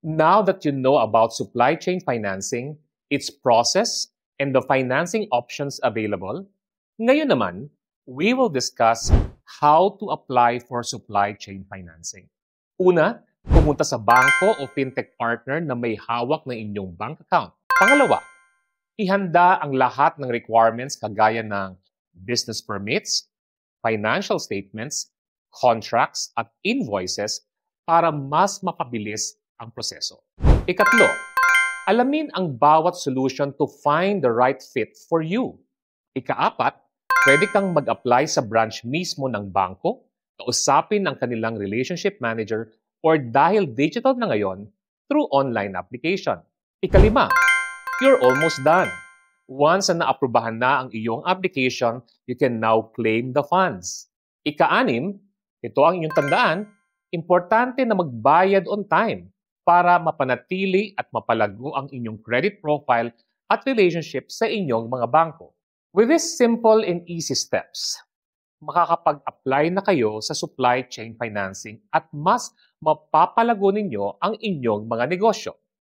Now that you know about supply chain financing, its process, and the financing options available, ngayon naman, we will discuss how to apply for supply chain financing. Una, pumunta sa bangko o fintech partner na may hawak ng inyong bank account. Pangalawa, ihanda ang lahat ng requirements kagaya ng business permits, financial statements, contracts, at invoices para mas mapabilis ang proseso. Ikatlo, alamin ang bawat solution to find the right fit for you. Ikaapat, pwede kang mag-apply sa branch mismo ng bangko, kausapin ang kanilang relationship manager, or dahil digital na ngayon, through online application. Ikalima, you're almost done. Once na naaprubahan na ang iyong application, you can now claim the funds. Ika-anim, ito ang inyong tandaan, importante na magbayad on time para mapanatili at mapalago ang inyong credit profile at relationship sa inyong mga bangko. With these simple and easy steps, makakapag-apply na kayo sa supply chain financing at mas mapapalago ninyo ang inyong mga negosyo.